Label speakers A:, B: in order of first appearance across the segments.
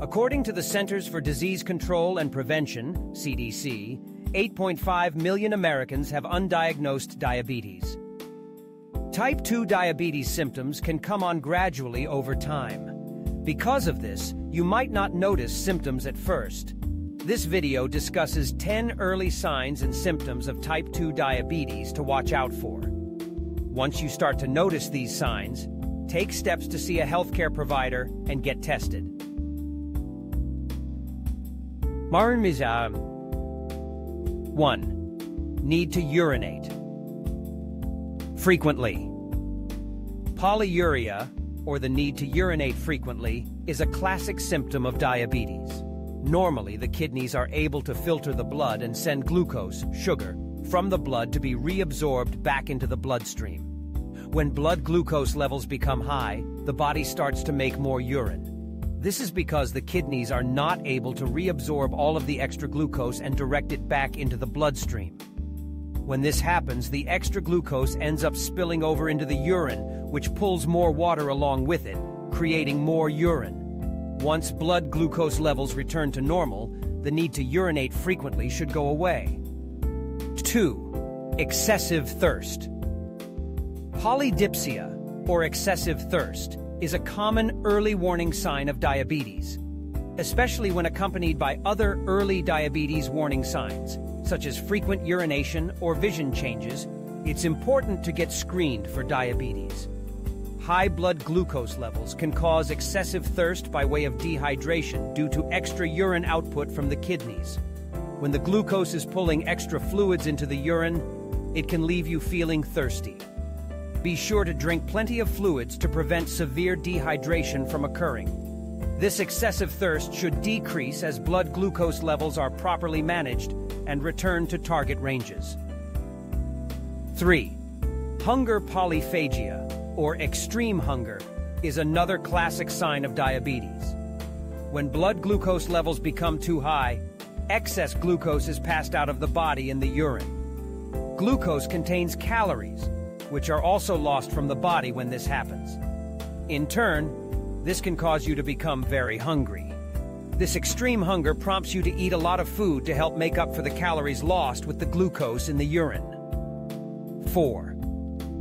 A: According to the Centers for Disease Control and Prevention, CDC, 8.5 million Americans have undiagnosed diabetes. Type 2 diabetes symptoms can come on gradually over time. Because of this, you might not notice symptoms at first. This video discusses 10 early signs and symptoms of type 2 diabetes to watch out for. Once you start to notice these signs, take steps to see a healthcare provider and get tested. 1. Need to urinate frequently. Polyuria, or the need to urinate frequently, is a classic symptom of diabetes. Normally, the kidneys are able to filter the blood and send glucose, sugar, from the blood to be reabsorbed back into the bloodstream. When blood glucose levels become high, the body starts to make more urine. This is because the kidneys are not able to reabsorb all of the extra glucose and direct it back into the bloodstream. When this happens, the extra glucose ends up spilling over into the urine, which pulls more water along with it, creating more urine. Once blood glucose levels return to normal, the need to urinate frequently should go away. 2. Excessive thirst. Polydipsia, or excessive thirst, is a common early warning sign of diabetes, especially when accompanied by other early diabetes warning signs, such as frequent urination or vision changes. It's important to get screened for diabetes. High blood glucose levels can cause excessive thirst by way of dehydration due to extra urine output from the kidneys. When the glucose is pulling extra fluids into the urine, it can leave you feeling thirsty. Be sure to drink plenty of fluids to prevent severe dehydration from occurring. This excessive thirst should decrease as blood glucose levels are properly managed and return to target ranges. 3. Hunger polyphagia, or extreme hunger, is another classic sign of diabetes. When blood glucose levels become too high, excess glucose is passed out of the body in the urine. Glucose contains calories, which are also lost from the body when this happens. In turn, this can cause you to become very hungry. This extreme hunger prompts you to eat a lot of food to help make up for the calories lost with the glucose in the urine. 4.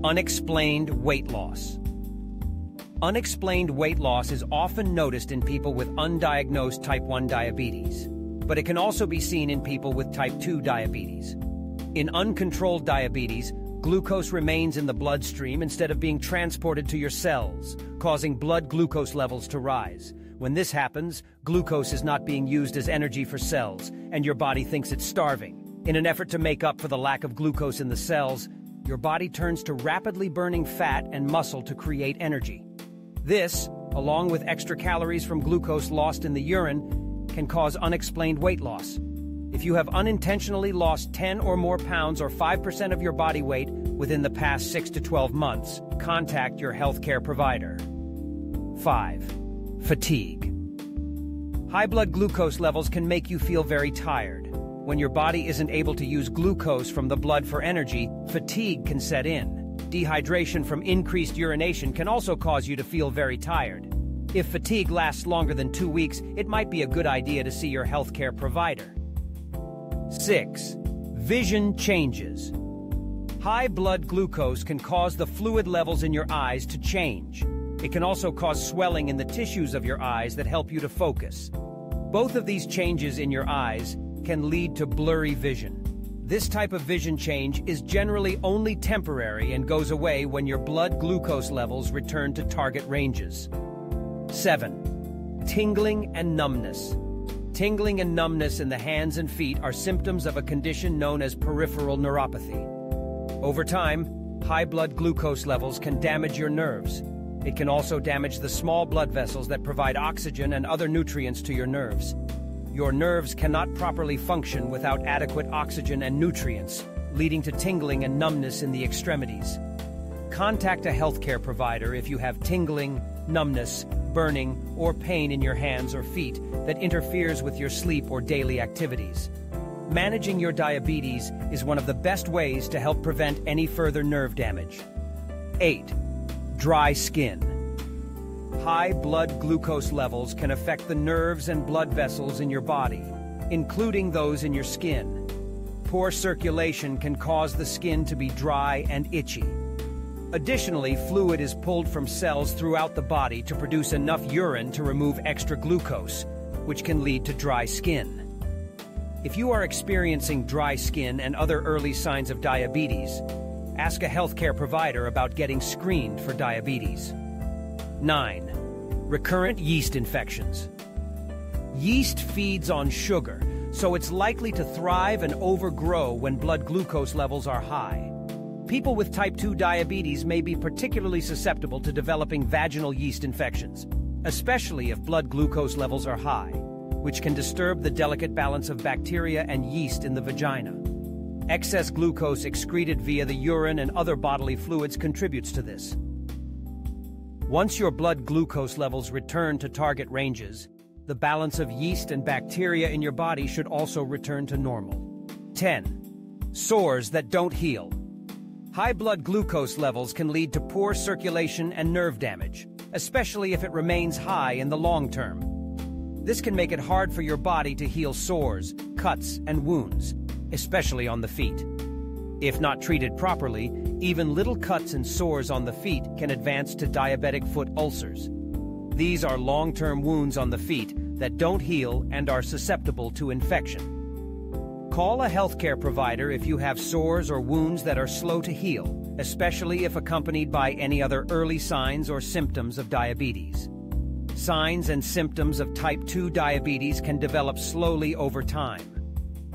A: Unexplained weight loss. Unexplained weight loss is often noticed in people with undiagnosed type 1 diabetes, but it can also be seen in people with type 2 diabetes. In uncontrolled diabetes, glucose remains in the bloodstream instead of being transported to your cells, causing blood glucose levels to rise. When this happens, glucose is not being used as energy for cells, and your body thinks it's starving. In an effort to make up for the lack of glucose in the cells, your body turns to rapidly burning fat and muscle to create energy. This, along with extra calories from glucose lost in the urine, can cause unexplained weight loss. If you have unintentionally lost 10 or more pounds or 5% of your body weight within the past 6 to 12 months, contact your healthcare provider. 5. Fatigue. High blood glucose levels can make you feel very tired. When your body isn't able to use glucose from the blood for energy, fatigue can set in. Dehydration from increased urination can also cause you to feel very tired. If fatigue lasts longer than 2 weeks, it might be a good idea to see your healthcare provider. 6. Vision changes. High blood glucose can cause the fluid levels in your eyes to change. It can also cause swelling in the tissues of your eyes that help you to focus. Both of these changes in your eyes can lead to blurry vision. This type of vision change is generally only temporary and goes away when your blood glucose levels return to target ranges. 7. Tingling and numbness. Tingling and numbness in the hands and feet are symptoms of a condition known as peripheral neuropathy. Over time, high blood glucose levels can damage your nerves. It can also damage the small blood vessels that provide oxygen and other nutrients to your nerves. Your nerves cannot properly function without adequate oxygen and nutrients, leading to tingling and numbness in the extremities. Contact a healthcare provider if you have tingling, numbness, burning, or pain in your hands or feet that interferes with your sleep or daily activities. Managing your diabetes is one of the best ways to help prevent any further nerve damage. 8. Dry skin. High blood glucose levels can affect the nerves and blood vessels in your body, including those in your skin. Poor circulation can cause the skin to be dry and itchy. Additionally, fluid is pulled from cells throughout the body to produce enough urine to remove extra glucose, which can lead to dry skin. If you are experiencing dry skin and other early signs of diabetes, ask a healthcare provider about getting screened for diabetes. 9. Recurrent yeast infections. Yeast feeds on sugar, so it's likely to thrive and overgrow when blood glucose levels are high. People with type 2 diabetes may be particularly susceptible to developing vaginal yeast infections, especially if blood glucose levels are high, which can disturb the delicate balance of bacteria and yeast in the vagina. Excess glucose excreted via the urine and other bodily fluids contributes to this. Once your blood glucose levels return to target ranges, the balance of yeast and bacteria in your body should also return to normal. 10. Sores that don't heal. High blood glucose levels can lead to poor circulation and nerve damage, especially if it remains high in the long term. This can make it hard for your body to heal sores, cuts, and wounds, especially on the feet. If not treated properly, even little cuts and sores on the feet can advance to diabetic foot ulcers. These are long-term wounds on the feet that don't heal and are susceptible to infection. Call a healthcare provider if you have sores or wounds that are slow to heal, especially if accompanied by any other early signs or symptoms of diabetes. Signs and symptoms of type 2 diabetes can develop slowly over time.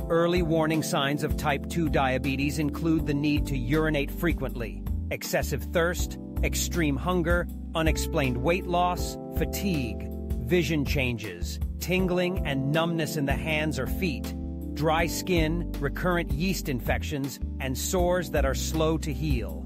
A: Early warning signs of type 2 diabetes include the need to urinate frequently, excessive thirst, extreme hunger, unexplained weight loss, fatigue, vision changes, tingling and numbness in the hands or feet, dry skin, recurrent yeast infections, and sores that are slow to heal.